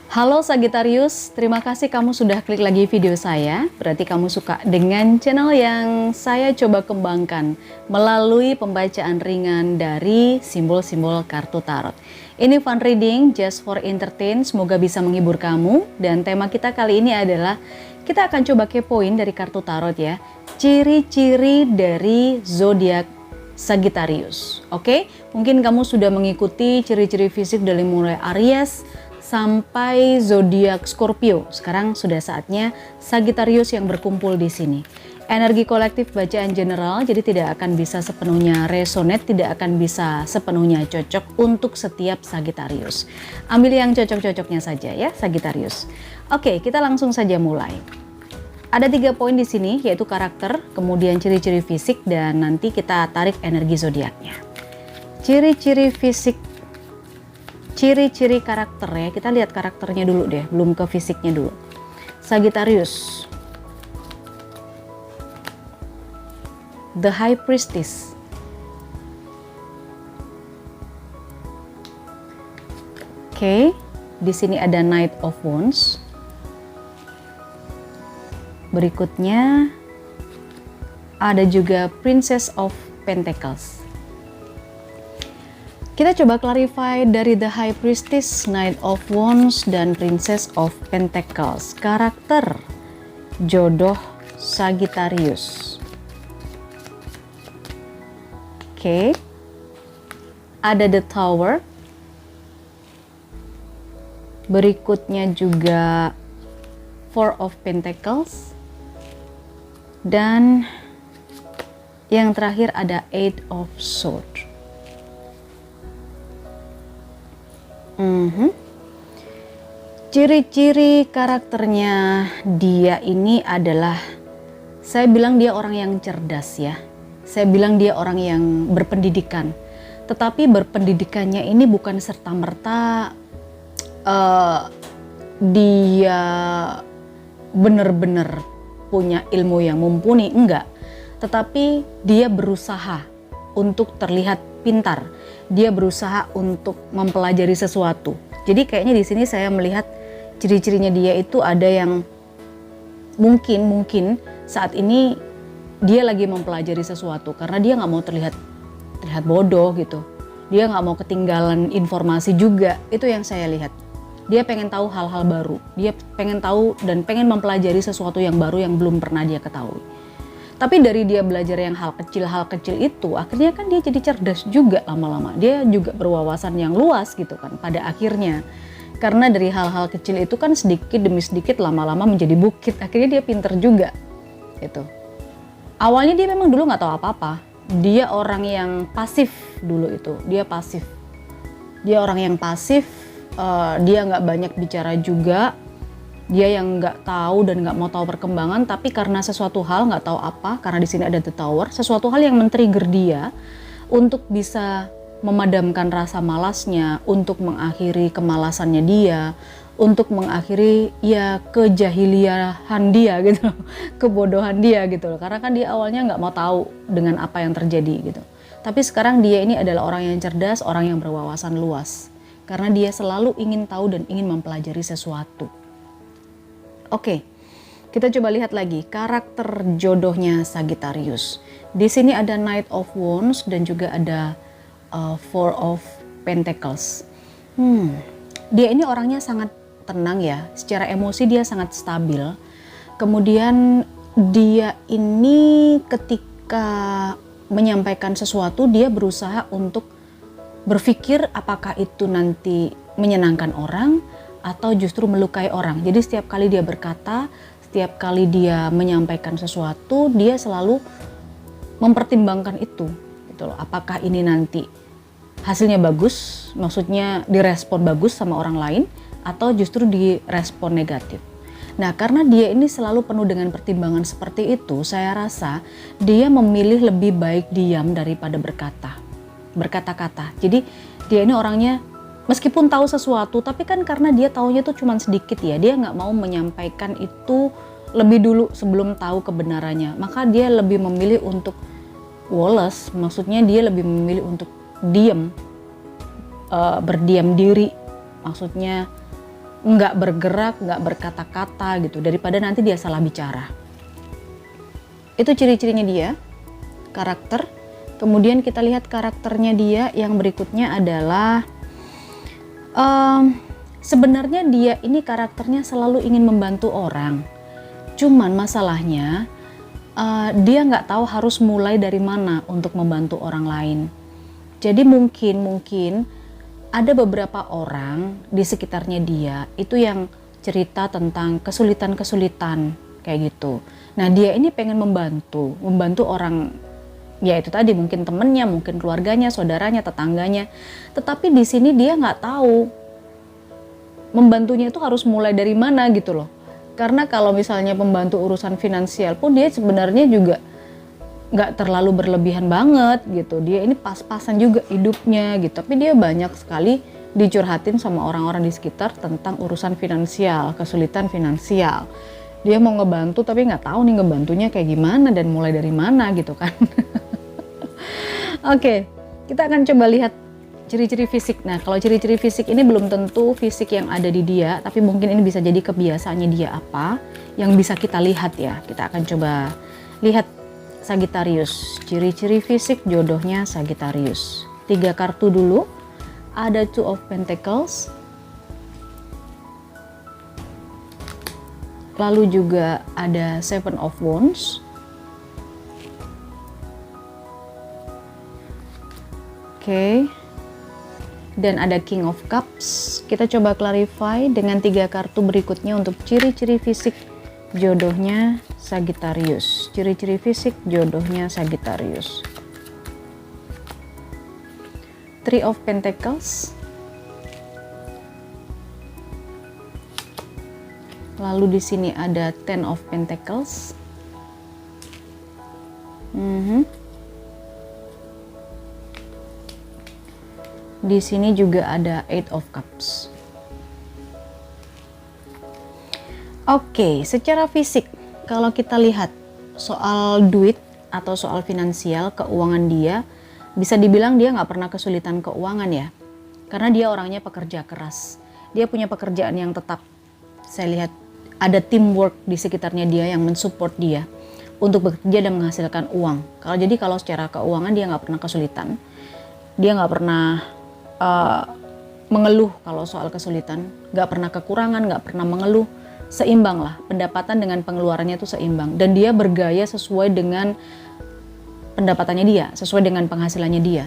Halo Sagittarius, terima kasih kamu sudah klik lagi video saya. Berarti kamu suka dengan channel yang saya coba kembangkan melalui pembacaan ringan dari simbol-simbol kartu tarot. Ini fun reading, just for entertain, semoga bisa menghibur kamu. Dan tema kita kali ini adalah, kita akan coba kepoin dari kartu tarot ya, ciri-ciri dari zodiak Sagittarius. Oke, mungkin kamu sudah mengikuti ciri-ciri fisik dari mulai Aries sampai zodiak Scorpio. Sekarang sudah saatnya Sagittarius yang berkumpul di sini. Energi kolektif bacaan general, jadi tidak akan bisa sepenuhnya resonate, tidak akan bisa sepenuhnya cocok untuk setiap Sagittarius. Ambil yang cocok-cocoknya saja ya Sagittarius. Oke, kita langsung saja mulai. Ada 3 poin di sini, yaitu karakter, kemudian ciri-ciri fisik, dan nanti kita tarik energi zodiaknya. Ciri-ciri fisik, ciri-ciri karakter ya, kita lihat karakternya dulu deh, belum ke fisiknya dulu. Sagittarius, The High Priestess, oke, di sini ada Knight of Wands. Berikutnya ada juga Princess of Pentacles. Kita coba clarify dari The High Priestess, Knight of Wands, dan Princess of Pentacles. Karakter jodoh Sagittarius. Oke. Ada The Tower. Berikutnya juga Four of Pentacles. Dan yang terakhir ada Eight of Swords. Ciri-ciri karakternya dia ini adalah, saya bilang dia orang yang cerdas ya. Saya bilang dia orang yang berpendidikan. Tetapi berpendidikannya ini bukan serta-merta dia benar-benar punya ilmu yang mumpuni, enggak. Tetapi dia berusaha untuk terlihat pintar. Dia berusaha untuk mempelajari sesuatu. Jadi kayaknya di sini saya melihat ciri-cirinya dia itu ada yang mungkin saat ini dia lagi mempelajari sesuatu karena dia nggak mau terlihat bodoh gitu. Dia nggak mau ketinggalan informasi juga. Itu yang saya lihat. Dia pengen tahu hal-hal baru. Dia pengen tahu dan pengen mempelajari sesuatu yang baru yang belum pernah dia ketahui. Tapi dari dia belajar yang hal kecil itu, akhirnya kan dia jadi cerdas juga lama-lama. Dia juga berwawasan yang luas gitu kan pada akhirnya. Karena dari hal-hal kecil itu kan sedikit demi sedikit lama-lama menjadi bukit. Akhirnya dia pinter juga gitu. Awalnya dia memang dulu nggak tahu apa-apa. Dia orang yang pasif dulu itu. Dia pasif. Dia orang yang pasif. Dia nggak banyak bicara juga. Dia yang nggak tahu dan nggak mau tahu perkembangan, tapi karena sesuatu hal nggak tahu apa, karena di sini ada The Tower, sesuatu hal yang men-trigger dia untuk bisa memadamkan rasa malasnya, untuk mengakhiri kemalasannya dia, untuk mengakhiri ya kejahiliahan dia gitu, kebodohan dia gitu loh. Karena kan dia awalnya nggak mau tahu dengan apa yang terjadi gitu. Tapi sekarang dia ini adalah orang yang cerdas, orang yang berwawasan luas, karena dia selalu ingin tahu dan ingin mempelajari sesuatu. Oke, kita coba lihat lagi karakter jodohnya Sagittarius. Di sini ada Knight of Wands dan juga ada Four of Pentacles. Dia ini orangnya sangat tenang ya, secara emosi dia sangat stabil. Kemudian dia ini ketika menyampaikan sesuatu, dia berusaha untuk berpikir apakah itu nanti menyenangkan orang atau justru melukai orang. Jadi setiap kali dia berkata, setiap kali dia menyampaikan sesuatu, dia selalu mempertimbangkan itu gitu loh. Apakah ini nanti hasilnya bagus, maksudnya direspon bagus sama orang lain, atau justru direspon negatif. Nah, karena dia ini selalu penuh dengan pertimbangan seperti itu, saya rasa dia memilih lebih baik diam daripada berkata-kata. Jadi dia ini orangnya meskipun tahu sesuatu, tapi kan karena dia taunya tuh cuma sedikit ya, dia nggak mau menyampaikan itu lebih dulu sebelum tahu kebenarannya. Maka dia lebih memilih untuk woles, maksudnya dia lebih memilih untuk diam, berdiam diri. Maksudnya nggak bergerak, nggak berkata-kata gitu, daripada nanti dia salah bicara. Itu ciri-cirinya dia, karakter. Kemudian kita lihat karakternya dia yang berikutnya adalah sebenarnya dia ini karakternya selalu ingin membantu orang. Cuman masalahnya dia nggak tahu harus mulai dari mana untuk membantu orang lain. Jadi mungkin ada beberapa orang di sekitarnya dia itu yang cerita tentang kesulitan-kesulitan kayak gitu. Nah dia ini pengen membantu orang, ya itu tadi mungkin temennya, mungkin keluarganya, saudaranya, tetangganya. Tetapi di sini dia nggak tahu membantunya itu harus mulai dari mana gitu loh. Karena kalau misalnya pembantu urusan finansial pun dia sebenarnya juga nggak terlalu berlebihan banget gitu. Dia ini pas-pasan juga hidupnya gitu. Tapi dia banyak sekali dicurhatin sama orang-orang di sekitar tentang urusan finansial, kesulitan finansial. Dia mau ngebantu tapi nggak tahu nih ngebantunya kayak gimana dan mulai dari mana gitu kan. Oke, kita akan coba lihat ciri-ciri fisik. Nah, kalau ciri-ciri fisik ini belum tentu fisik yang ada di dia, tapi mungkin ini bisa jadi kebiasaannya dia apa yang bisa kita lihat ya. Kita akan coba lihat Sagittarius. Ciri-ciri fisik jodohnya Sagittarius. 3 kartu dulu. Ada Two of Pentacles. Lalu juga ada Seven of Wands. Oke. Dan ada King of Cups. Kita coba clarify dengan 3 kartu berikutnya untuk ciri-ciri fisik jodohnya Sagittarius. Ciri-ciri fisik jodohnya Sagittarius. Three of Pentacles. Lalu di sini ada Ten of Pentacles. Di sini juga ada Eight of Cups. Oke, secara fisik kalau kita lihat soal duit atau soal finansial, keuangan dia, bisa dibilang dia nggak pernah kesulitan keuangan ya. Karena dia orangnya pekerja keras. Dia punya pekerjaan yang tetap. Saya lihat ada teamwork di sekitarnya dia yang mensupport dia untuk bekerja dan menghasilkan uang. Kalau secara keuangan dia nggak pernah kesulitan. Dia nggak pernah mengeluh kalau soal kesulitan, nggak pernah kekurangan, nggak pernah mengeluh, seimbang lah, pendapatan dengan pengeluarannya itu seimbang, dan dia bergaya sesuai dengan pendapatannya dia, sesuai dengan penghasilannya dia.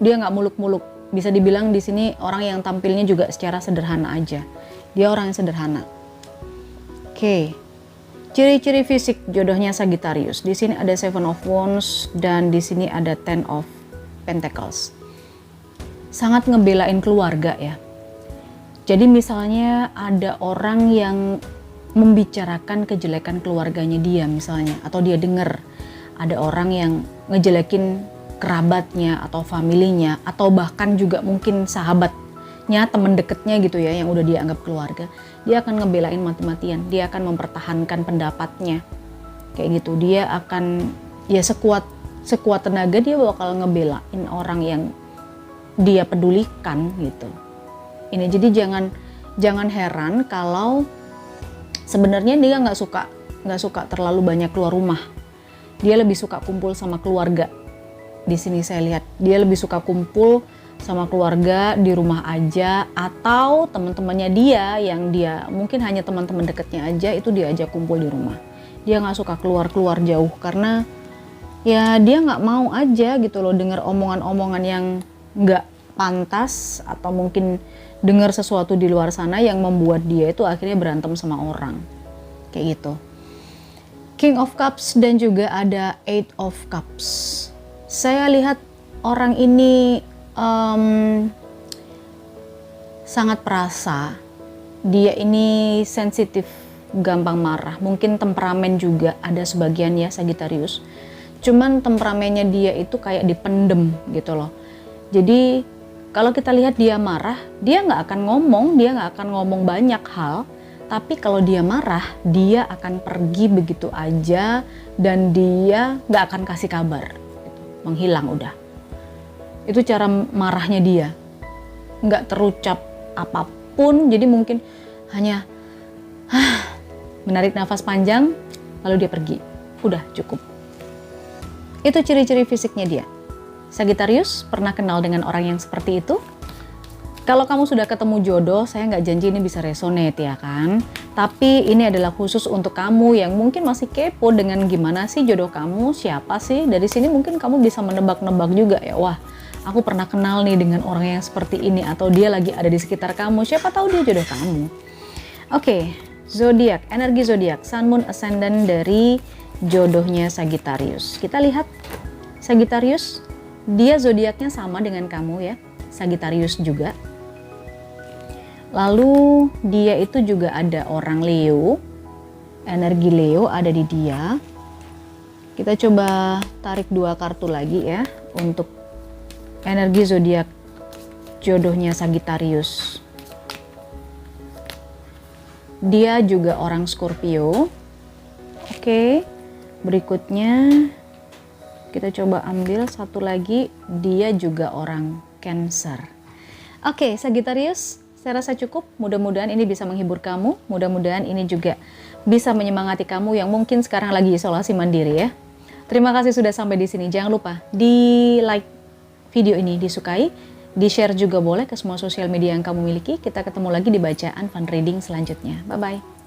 Dia nggak muluk-muluk, bisa dibilang di sini orang yang tampilnya juga secara sederhana aja. Dia orang yang sederhana. Oke, ciri-ciri fisik jodohnya Sagittarius. Di sini ada Seven of Wands dan di sini ada Ten of Pentacles. Sangat ngebelain keluarga ya. Jadi misalnya ada orang yang membicarakan kejelekan keluarganya dia misalnya, atau dia dengar ada orang yang ngejelekin kerabatnya atau familinya, atau bahkan juga mungkin sahabatnya, teman deketnya gitu ya, yang udah dia anggap keluarga, dia akan ngebelain mati-matian, dia akan mempertahankan pendapatnya kayak gitu. Dia akan ya sekuat tenaga dia bakal ngebelain orang yang dia pedulikan gitu. Ini jadi jangan heran kalau sebenarnya dia nggak suka terlalu banyak keluar rumah. Dia lebih suka kumpul sama keluarga. Di sini saya lihat dia lebih suka kumpul sama keluarga di rumah aja, atau teman-temannya dia yang dia mungkin hanya teman-teman dekatnya aja itu dia ajak kumpul di rumah. Dia nggak suka keluar jauh karena ya dia nggak mau aja gitu loh dengar omongan-omongan yang nggak pantas, atau mungkin dengar sesuatu di luar sana yang membuat dia itu akhirnya berantem sama orang kayak gitu. King of Cups dan juga ada Eight of Cups. Saya lihat orang ini sangat perasa. Dia ini sensitif, gampang marah, mungkin temperamen juga ada sebagian ya Sagittarius. Cuman temperamennya dia itu kayak dipendem gitu loh. Jadi kalau kita lihat dia marah, dia nggak akan ngomong banyak hal. Tapi kalau dia marah, dia akan pergi begitu aja dan dia nggak akan kasih kabar, gitu. Menghilang udah. Itu cara marahnya dia, nggak terucap apapun. Jadi mungkin hanya menarik nafas panjang, lalu dia pergi. Udah cukup. Itu ciri-ciri fisiknya dia. Sagittarius, pernah kenal dengan orang yang seperti itu? Kalau kamu sudah ketemu jodoh, saya nggak janji ini bisa resonate ya kan. Tapi ini adalah khusus untuk kamu yang mungkin masih kepo dengan gimana sih jodoh kamu, siapa sih. Dari sini mungkin kamu bisa menebak-nebak juga ya, wah aku pernah kenal nih dengan orang yang seperti ini, atau dia lagi ada di sekitar kamu, siapa tahu dia jodoh kamu. Oke, zodiak, energi zodiak, Sun, Moon, Ascendant dari jodohnya Sagittarius. Kita lihat Sagittarius, dia zodiaknya sama dengan kamu ya, Sagittarius juga. Lalu dia itu juga ada orang Leo, energi Leo ada di dia. Kita coba tarik 2 kartu lagi ya untuk energi zodiak jodohnya Sagittarius. Dia juga orang Scorpio. Oke, berikutnya kita coba ambil satu lagi, dia juga orang Cancer. Oke, Sagittarius, saya rasa cukup. Mudah-mudahan ini bisa menghibur kamu. Mudah-mudahan ini juga bisa menyemangati kamu yang mungkin sekarang lagi isolasi mandiri ya. Terima kasih sudah sampai di sini. Jangan lupa di like video ini, disukai, di share juga boleh ke semua sosial media yang kamu miliki. Kita ketemu lagi di bacaan fun reading selanjutnya. Bye bye.